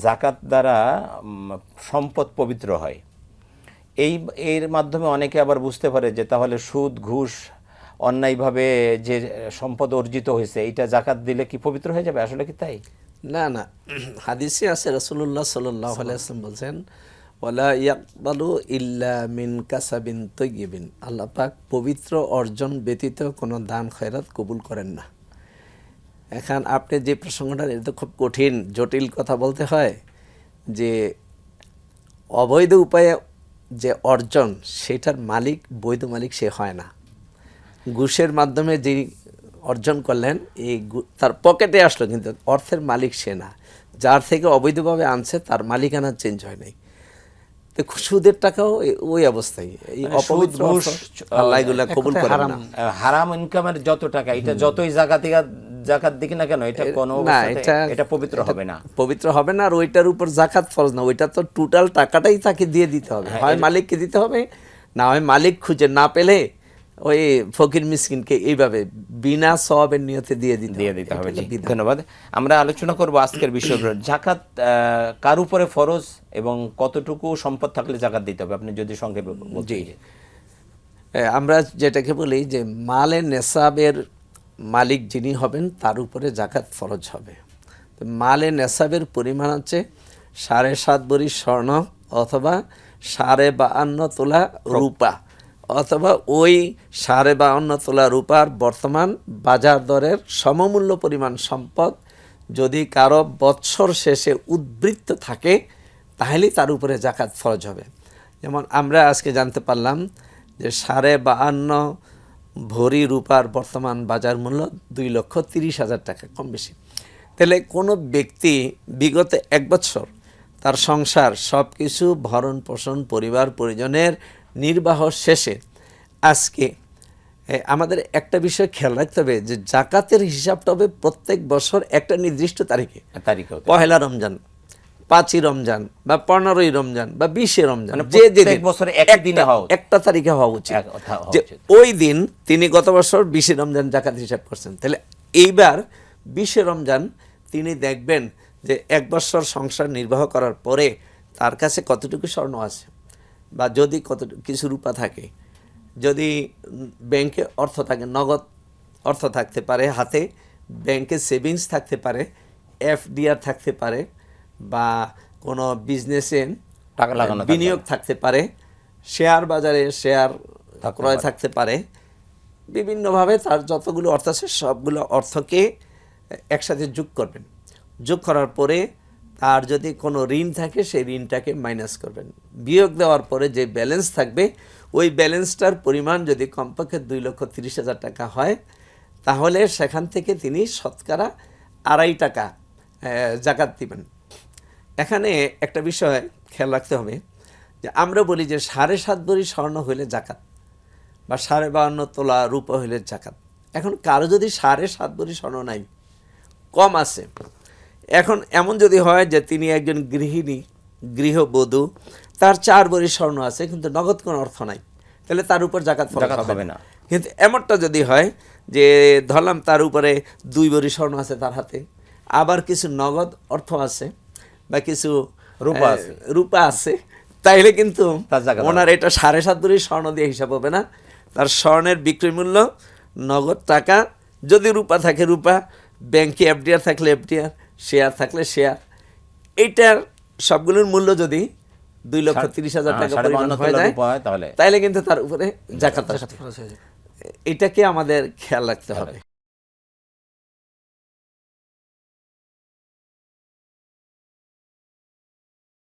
জাকাত দ্বারা সম্পদ পবিত্র হয়। এর মাধ্যমে অনেকে আবার বুঝতে পারে যে তাহলে সুদ ঘুষ অন্যায়ভাবে যে সম্পদ অর্জিত হয়েছে এইটা জাকাত দিলে কি পবিত্র হয়ে যাবে, আসলে কি তাই? না না, হাদিসে আছে রাসূলুল্লাহ সাল্লাল্লাহু আলাইহি ওয়াসাল্লাম বলছেন ওয়ালা ইয়াকবালু ইল্লা মিন কাসাবিন তাইয়্যিবিন, আল্লাহ পাক পবিত্র অর্জন ব্যতীত কোনো দান খয়রাত কবুল করেন না। এখন আপনি যে প্রসঙ্গটা, এটা তো খুব কঠিন জটিল কথা বলতে হয় যে অবৈধ উপায়ে যে অর্জন সেটার মালিক বৈধ মালিক সে হয় না। ঘুষের মাধ্যমে যে অর্জন করলেন এই তার পকেটে আসলো, কিন্তু অর্থের মালিক সে না। যার থেকে অবৈধভাবে আনছে তার মালিকানা চেঞ্জ হয় নাই। তো সুদের টাকাও ওই অবস্থায়, এই অপবিত্র আল্লাহ এগুলা কবুল করেন না। হারাম ইনকামের যত টাকা, এটা যতই জাকাত দিকে না কেন, এটা কোনো এটা পবিত্র হবে না, পবিত্র হবে না। আর ওইটার উপর জাকাত ফরজ না, ওইটা তো টোটাল টাকাটাই তাকে দিয়ে দিতে হবে। হয় মালিককে দিতে হবে, না হয় মালিক খুঁজে না পেলে ওই ফকির মিসকিনকে এইভাবে বিনা সওয়াবের নিয়তে দিয়ে দিতে হবে। ধন্যবাদ। আমরা আলোচনা করব আজকের বিষয়, জাকাত কার উপরে ফরজ এবং কতটুকু সম্পদ থাকলে জাকাত দিতে হবে, আপনি যদি সংক্ষেপে বলতে। আমরা যেটাকে বলি যে মালের নেসাবের মালিক যিনি হবেন তার উপরে জাকাত ফরজ হবে। তো মালের নেসাবের পরিমাণ হচ্ছে 7.5 ভরি স্বর্ণ অথবা 52.5 তোলা রূপা, অথবা ওই 52.5 তোলা রূপার বর্তমান বাজার দরের সমমূল্য পরিমাণ সম্পদ যদি কারো বৎসর শেষে উদ্বৃত্ত থাকে তাহলেই তার উপরে জাকাত ফরজ হবে। যেমন আমরা আজকে জানতে পারলাম যে 52.5 ভরি রূপার বর্তমান বাজার মূল্য 2,30,000 টাকা, কম বেশি। তাহলে কোনো ব্যক্তি বিগত 1 বছর তার সংসার সব কিছু ভরণ পোষণ পরিবার পরিজনের নির্বাহ শেষে আজকে আমাদের একটা বিষয় খেয়াল রাখতে হবে যে জাকাতের হিসাবটা হবে প্রত্যেক বছর একটা নির্দিষ্ট তারিখে। পহেলা রমজান, 5ই রমজান বা 15ই রমজান বা 20শে রমজান, যে বছরে একটা তারিখে হওয়া উচিত। যে ওই দিন তিনি গত বছর 20শে রমজান জাকাত হিসাব করছেন, তাহলে এইবার 20শে রমজান তিনি দেখবেন যে 1 বছর সংসার নির্বাহ করার পরে তার কাছে কতটুকু স্বর্ণ আছে, বা যদি কিছু রূপা থাকে, যদি ব্যাংকে অর্থ থাকে, নগদ অর্থ থাকতে পারে হাতে, ব্যাংকে সেভিংস থাকতে পারে, এফডিআর থাকতে পারে, বা কোনো বিজনেসে টাকা লাগানো বিনিয়োগ থাকতে পারে, শেয়ার বাজারে শেয়ার ক্রয় থাকতে পারে, বিভিন্নভাবে তার যতগুলো অর্থ আছে সবগুলো অর্থকে একসাথে যোগ করবেন। যোগ করার পরে তার যদি কোনো ঋণ থাকে সেই ঋণটাকে মাইনাস করবেন। বিয়োগ দেওয়ার পরে যে ব্যালেন্স থাকবে ওই ব্যালেন্সটার পরিমাণ যদি কমপক্ষে 2,30,000 টাকা হয় তাহলে সেখান থেকে তিনি শতকরা 2.5 টাকা জাকাত দিবেন। এখানে একটা বিষয় খেয়াল রাখতে হবে যে আমরা বলি যে 7.5 ভরি স্বর্ণ হইলে জাকাত, বা 52.5 তোলা রূপা হইলে জাকাত। এখন কারো যদি 7.5 ভরি স্বর্ণ নাই, কম আছে, এখন এমন যদি হয় যে তিনি একজন গৃহিণী, গৃহবধূ, তার 4 ভরি স্বর্ণ আছে কিন্তু নগদ কোনো অর্থ নাই, তাহলে তার উপর জাকাত হবে না। কিন্তু এমনটা যদি হয় যে ধরলাম তার উপরে 2 ভরি স্বর্ণ আছে তার হাতে, আবার কিছু নগদ অর্থ আছে বা কিছু রূপা আছে, তাইলে কিন্তু ওনার এটা 7.5 ভরি স্বর্ণ দিয়ে হিসাব হবে না। তার স্বর্ণের বিক্রয় মূল্য, নগদ টাকা, যদি রূপা থাকে রূপা, ব্যাংকে এফডিআর থাকলে এফডিআর, শেয়ার থাকলে শেয়ার, এইটার সবগুলোর মূল্য যদি 2,30,000 টাকা পরিমাণ হয়ে যায় তাহলে কিন্তু তার উপরে জাকাত। এটাকে আমাদের খেয়াল রাখতে হবে।